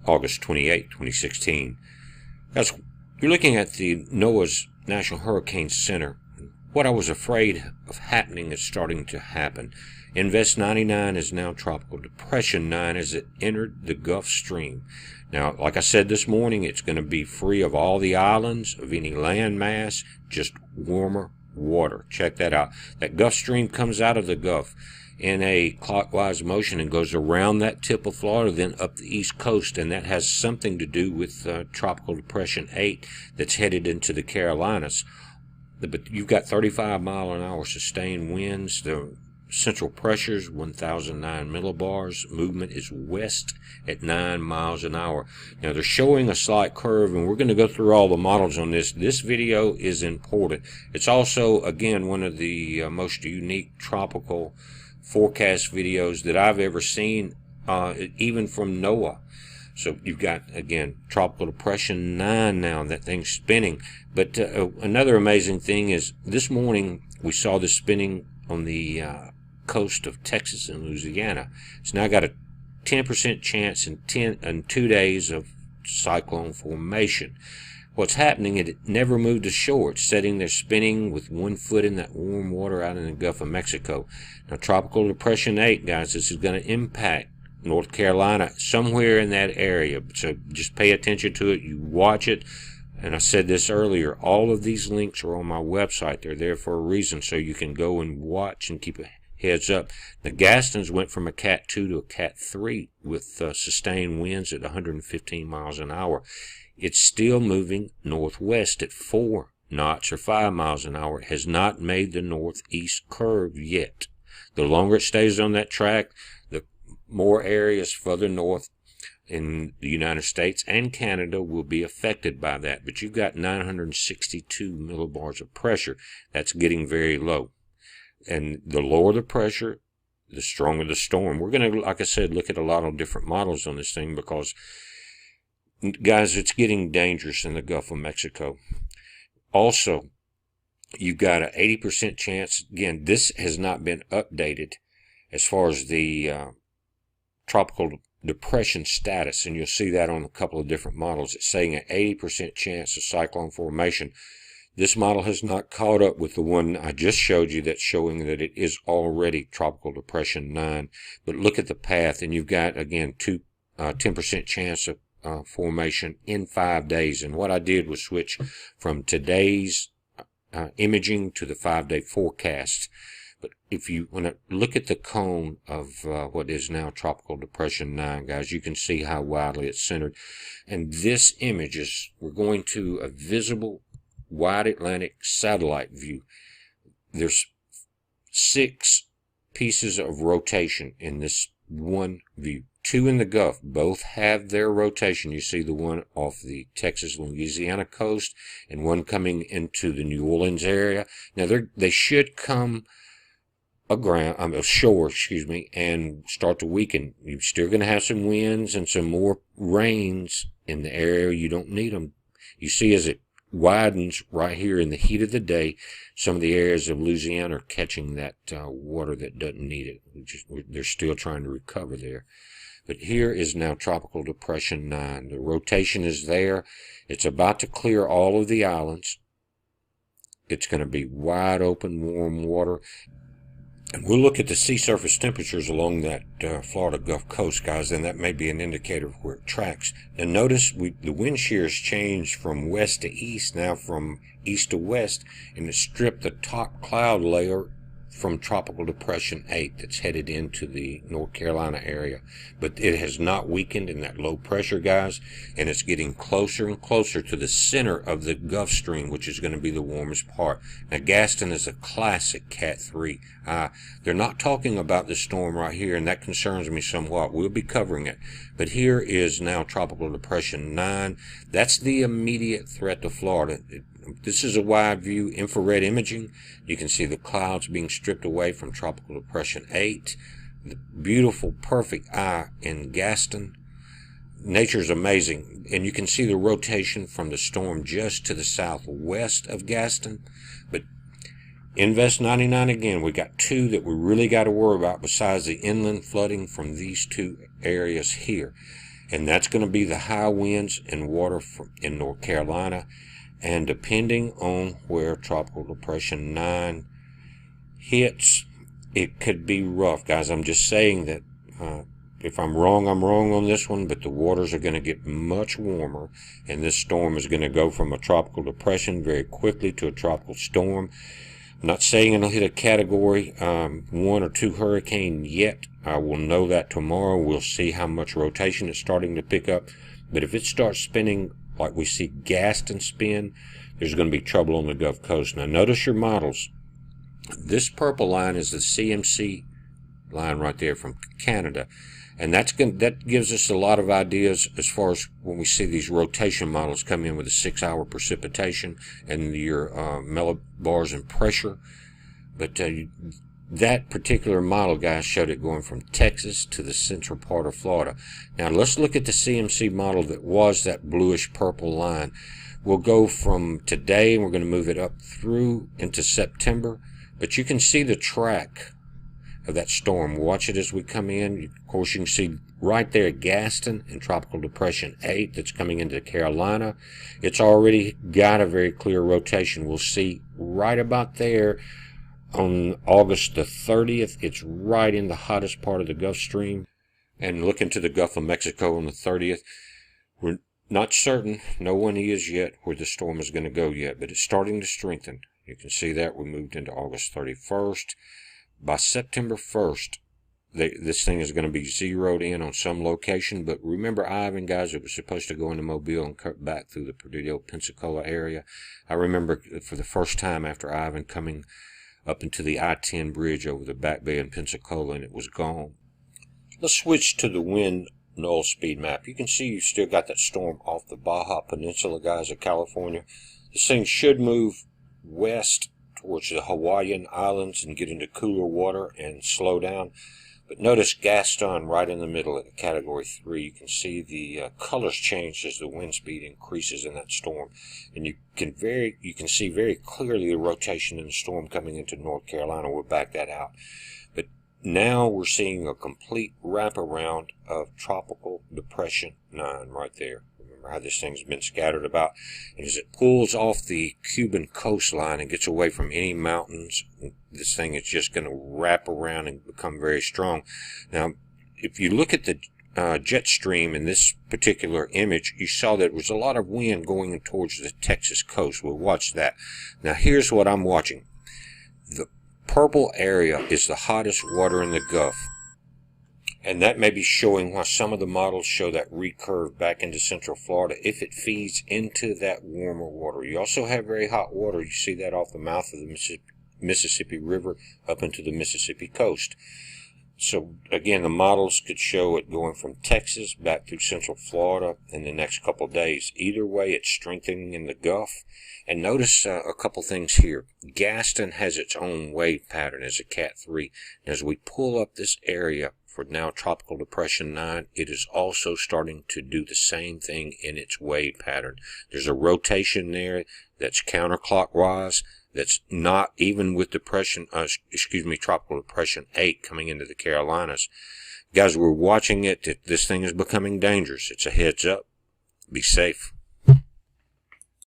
August 28, 2016. Guys, you're looking at the NOAA's National Hurricane Center. What I was afraid of happening is starting to happen. Invest 99 is now Tropical Depression 9 as it entered the Gulf Stream. Now, like I said this morning, it's going to be free of all the islands, of any land mass, just warmer water. Check that out. That Gulf Stream comes out of the Gulf in a clockwise motion and goes around that tip of Florida, then up the east coast, and that has something to do with Tropical Depression 8 that's headed into the Carolinas. But you've got 35-mile-an-hour sustained winds. The central pressures 1,009 millibars. Movement is west at 9 miles an hour. Now they're showing a slight curve, and we're going to go through all the models on this. This video is important. It's also, again, one of the most unique tropical forecast videos that I've ever seen, even from NOAA. So you've got, again, Tropical Depression 9 now, that thing's spinning. But another amazing thing is this morning we saw this spinning on the coast of Texas and Louisiana. It's now got a 10% chance in 2 days of cyclone formation. What's happening, it never moved ashore. It's sitting there spinning with 1 foot in that warm water out in the Gulf of Mexico. Now, Tropical Depression 8, guys, this is going to impact North Carolina, somewhere in that area. So just pay attention to it. You watch it. And I said this earlier, all of these links are on my website. They're there for a reason, so you can go and watch and keep a heads up. The Gastons went from a Cat 2 to a Cat 3 with sustained winds at 115 miles an hour. It's still moving northwest at 4 knots or 5 miles an hour. It has not made the northeast curve yet. The longer it stays on that track, the more areas further north in the United States and Canada will be affected by that. But you've got 962 millibars of pressure. That's getting very low. And the lower the pressure, the stronger the storm. We're going to, like I said, look at a lot of different models on this thing because, guys, it's getting dangerous in the Gulf of Mexico. Also, you've got an 80% chance. Again, this has not been updated as far as the tropical depression status, and you'll see that on a couple of different models. It's saying an 80% chance of cyclone formation. This model has not caught up with the one I just showed you that's showing that it is already Tropical Depression 9. But look at the path, and you've got, again, 10% chance of formation in 5 days. And what I did was switch from today's imaging to the 5-day forecast. But if you want to look at the cone of what is now Tropical Depression 9, guys, you can see how widely it's centered. And this image is, we're going to a visible wide Atlantic satellite view. There's 6 pieces of rotation in this one view. 2 in the Gulf. Both have their rotation. You see the one off the Texas-Louisiana coast and one coming into the New Orleans area. Now, they should come ashore, and start to weaken. You're still going to have some winds and some more rains in the area. You don't need them. You see as it widens right here in the heat of the day, some of the areas of Louisiana are catching that water that doesn't need it. They're still trying to recover there. But here is now Tropical Depression 9. The rotation is there. It's about to clear all of the islands. It's going to be wide open, warm water. And we'll look at the sea surface temperatures along that Florida Gulf Coast, guys, and that may be an indicator of where it tracks. And notice the wind shears changed from west to east, now from east to west, and it stripped the top cloud layer from Tropical Depression 8 that's headed into the North Carolina area. But it has not weakened in that low pressure, guys, and it's getting closer and closer to the center of the Gulf Stream, which is going to be the warmest part. Now, Gaston is a classic Cat 3. They're not talking about the storm right here, and that concerns me somewhat. We'll be covering it. But here is now Tropical Depression 9. That's the immediate threat to Florida. This is a wide view infrared imaging. You can see the clouds being stripped away from Tropical Depression 8. The beautiful, perfect eye in Gaston. Nature's amazing. And you can see the rotation from the storm just to the southwest of Gaston. But Invest 99 again, we got 2 that we really got to worry about besides the inland flooding from these 2 areas here. and that's going to be the high winds and water in North Carolina. And depending on where Tropical Depression 9 hits, it could be rough, guys. I'm just saying that if I'm wrong on this one, but the waters are going to get much warmer, and this storm is going to go from a tropical depression very quickly to a tropical storm. I'm not saying it'll hit a category 1 or 2 hurricane yet. I will know that tomorrow. We'll see how much rotation it's starting to pick up. But if it starts spinning like we see Gaston spin, there's going to be trouble on the Gulf Coast. Now notice your models. This purple line is the CMC line right there from Canada. And that gives us a lot of ideas as far as when we see these rotation models come in with a 6-hour precipitation and your millibars and pressure. But that particular model, guys, showed it going from Texas to the central part of Florida. Now let's look at the CMC model that was that bluish purple line. We'll go from today, and we're going to move it up through into September. But you can see the track of that storm. Watch it as we come in. Of course, you can see right there Gaston and Tropical Depression 8 that's coming into Carolina. It's already got a very clear rotation. We'll see right about there on August the 30th. It's right in the hottest part of the Gulf Stream. And look into the Gulf of Mexico on the 30th. We're not certain, no one is yet, where the storm is going to go yet, but it's starting to strengthen. You can see that we moved into August 31st. By September 1st, this thing is going to be zeroed in on some location. But remember Ivan, guys, it was supposed to go into Mobile and cut back through the Perdido, Pensacola area. I remember for the first time after Ivan coming up into the I-10 bridge over the Back Bay in Pensacola, and it was gone. Let's switch to the wind null speed map. You can see you've still got that storm off the Baja Peninsula, guys, of California. This thing should move west towards the Hawaiian Islands and get into cooler water and slow down. But notice Gaston right in the middle at a Category 3. You can see the colors change as the wind speed increases in that storm. And you can see very clearly the rotation in the storm coming into North Carolina. We'll back that out. But now we're seeing a complete wraparound of Tropical Depression 9 right there. How this thing's been scattered about, and as it pulls off the Cuban coastline and gets away from any mountains, this thing is just going to wrap around and become very strong. Now, if you look at the jet stream in this particular image, you saw that there was a lot of wind going towards the Texas coast. We'll watch that. Now, here's what I'm watching. The purple area is the hottest water in the Gulf. And that may be showing why some of the models show that recurve back into Central Florida if it feeds into that warmer water. You also have very hot water. You see that off the mouth of the Mississippi River up into the Mississippi coast. So, again, the models could show it going from Texas back through Central Florida in the next couple of days. Either way, it's strengthening in the Gulf. And notice a couple things here. Gaston has its own wave pattern as a Cat 3. As we pull up this area for now Tropical Depression 9, it is also starting to do the same thing in its wave pattern. There's a rotation there that's counterclockwise. That's not even with Tropical Depression 8 coming into the Carolinas. Guys, we're watching it. This thing is becoming dangerous. It's a heads up. Be safe.